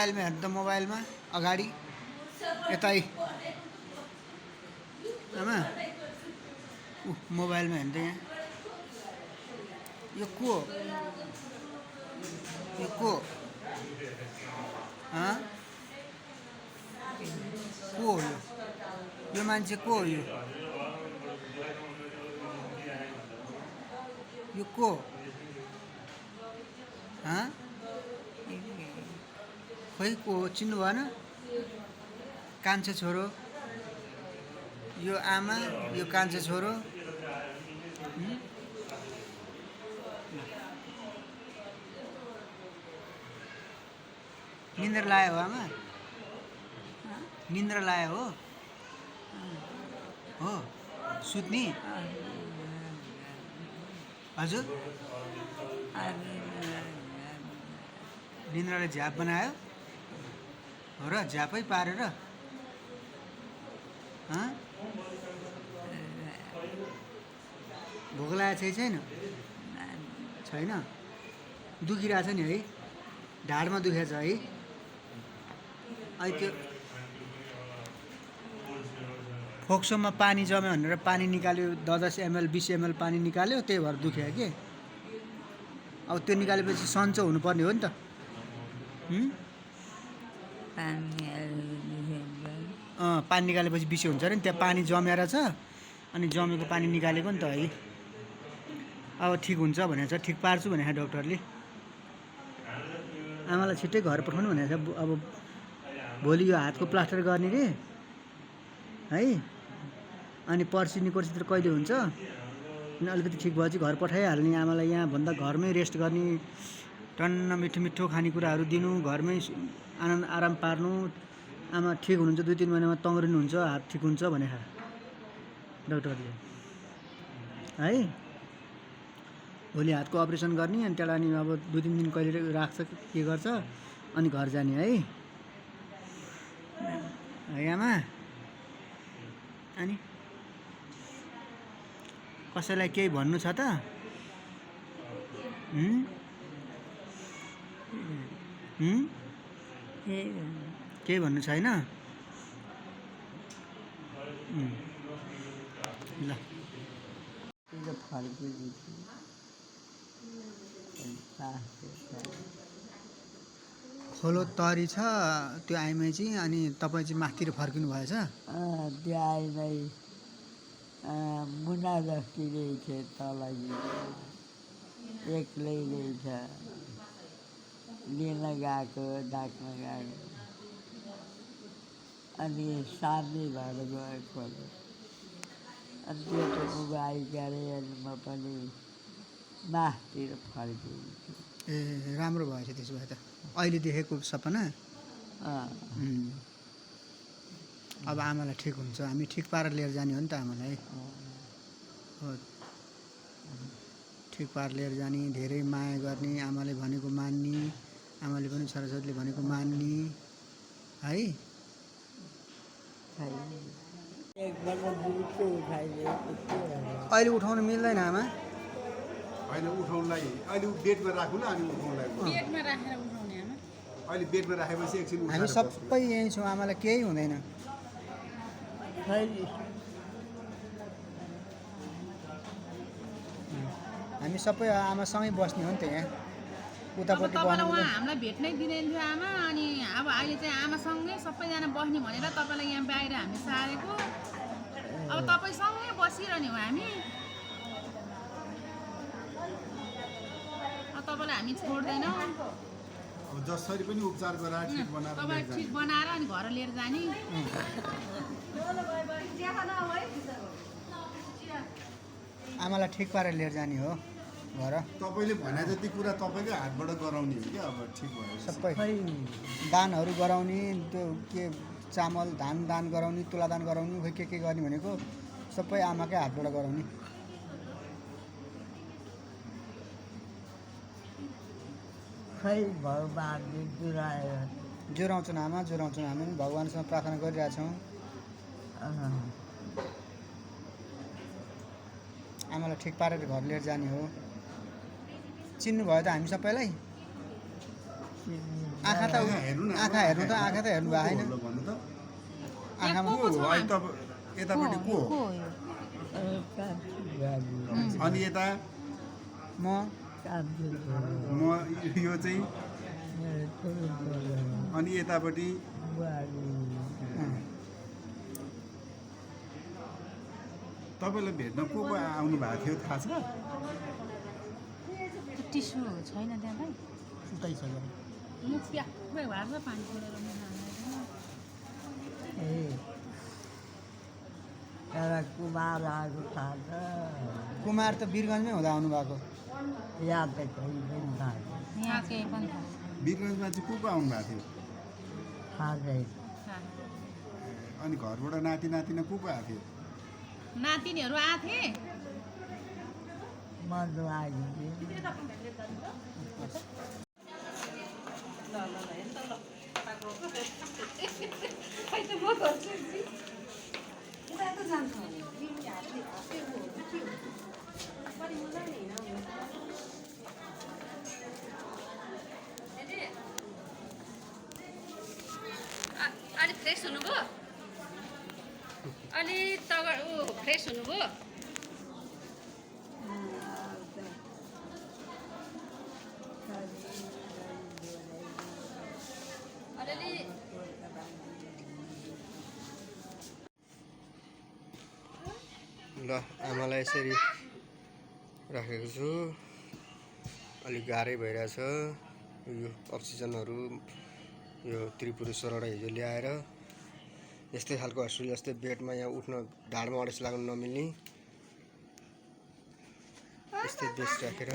मोबाइलमा हेर्नु त मोबाइलमा अगाडि यतै आमा मोबाइलमा हेर्नु त यहाँ यो को यो को को हो यो मान्छे को हो यो को खोइ को चिन्नु भएन कान्छे छोरो यो आमा यो कान्छे छोरो निन्द्रा लायो हो आमा निन्द्रा लायो हो सुत्ने हजुर निन्द्राले झ्याप बनायो हो र झ्यापै पारेर भोक लागेको छैन छैन दुखिरहेछ नि है ढाडमा दुखेछ है अहिले त्यो फोक्सोमा पानी जम्यो भनेर पानी निकाल्यो 10 ml 20 ml पानी निकाल्यो त्यही भएर दुख्यो कि अब त्यो निकालेपछि सन्चो हुनुपर्ने हो नि त पानी निकालेपछि बिसो हुन्छ अरे नि त्यहाँ पानी जमेर छ अनि जमेको पानी निकालेको नि त है अब ठिक हुन्छ भनेको छ ठिक पार्छु भनेको छ डक्टरले आमालाई छिट्टै घर पठाउनु भनेको छ अब भोलि यो हातको प्लास्टर गर्ने रे है अनि पर्सि निकोर्सितिर कहिले हुन्छ अनि अलिकति ठिक भएपछि घर पठाइहाल्ने आमालाई यहाँ भन्दा घरमै रेस्ट गर्ने टन्न मिठो मिठो खानेकुराहरू दिनु घरमै आनन्द आराम पार्नु आमा ठिक हुनुहुन्छ 2-3 महिनामा तङ्ग्रिनुहुन्छ हात ठिक हुन्छ भनेको डक्टरले है भोलि हातको अपरेसन गर्ने अनि त्यसलाई अनि अब 2-3 दिन कहिले राख्छ के गर्छ अनि घर जाने है आमा अनि कसैलाई केही भन्नु छ त केही भन्नु छैन ल खोलो तरी छ त्यो आइमै चाहिँ अनि तपाईँ चाहिँ माथितिर फर्किनु भएछ त्यो आइमै मुना जस्ती रहेछ तल एक्लै रहेछ लिन गएको डाक्न गएको अनि सार्ने भएर गएको अनि त्यो त बुबा आइगरे अनि म पनि माथितिर फर्किन्छु ए राम्रो भएछ त्यसो भए त अहिले देखेको सपना अब आमालाई ठिक हुन्छ हामी ठिक पारेर लिएर जाने हो नि त आमालाई हो ठिक पारेर लिएर जाने धेरै माया गर्ने आमाले भनेको मान्ने आमाले पनि छोराछोरीले भनेको मान्ने है अहिले उठाउनु मिल्दैन आमा अहिले उठाउनलाई अहिले बेडमा राखौँ न अनि उठाउनलाई बेडमा राखेर उठाउने आमा अहिले बेडमा राखेपछि एकछिन हामी सबै यहीँ छौँ आमालाई केही हुँदैन हामी सबै आमासँगै बस्ने हो नि त यहाँ उतापट्टि तपाईँलाई उहाँ हामीलाई भेट्नै दिँदैन थियो आमा अनि अब अहिले चाहिँ आमासँगै सबैजना बस्ने भनेर तपाईँलाई यहाँ बाहिर हामी सारेको अब तपाईँसँगै बसिरहने हो हामी अब तपाईँलाई हामी छोड्दैनौँ अब जसरी पनि उपचार गराएर ठिक बनाएर तपाईँ ठिक बनाएर अनि घर लिएर जाने आमालाई ठिक पारेर लिएर जाने हो घर तपाईँले भने जति कुरा तपाईँकै हातबाट गराउने हो क्या अब ठिक भयो सबै दानहरू गराउने त्यो के चामल धान दान गराउने तुला दान गराउने खोइ के गर्ने भनेको सबै आमाकै हातबाट गराउने खै भगवान्ले जुरायो जोराउँछन् आमा जोराउँछन् हामी पनि भगवान्सँग प्रार्थना गरिरहेछौँ आमालाई ठिक पारेर घर लिएर जाने हो चिन्नुभयो त हामी सबैलाई आँखा त हेर्नु न आँखा हेर्नु त आँखा त हेर्नु भएको छैन भन्नु त आँखामा को छ अहिले त यतापट्टि को हो अनि यता म म यो चाहिँ अनि यतापट्टि तपाईँलाई भेट्न को आउनु भएको थियो थाहा छ टिस्यु छैन त्यहाँ भाइ सुताइसक्यो मुख प्याक्कै भएर पानी परेर कुमार आएको थाहा छ कुमार त वीरगन्जमै हुँदा आउनुभएको याद त कहीँ पनि थाहा छ यहाँ केही पनि थाहा वीरगन्जमा चाहिँ को आउनु भएको थियो थाहा छैन छैन। अनि घरबाट नाति नातिना को आएको थियो नातिनीहरू आएको थिए म त आइदिन्थेँ अलि फ्रेस हुनुभयो अलि तगर फ्रेस हुनुभयो अलिअलि ल आमालाई यसरी राखेको छु अलिक गाह्रै भइरहेछ यो अक्सिजनहरू यो त्रिपुरेश्वरबाट हिजो ल्याएर यस्तै खालको हस्पिटल जस्तै बेडमा यहाँ उठ्न ढाडमा अडेस लाग्न नमिल्ने यस्तै बेस राखेर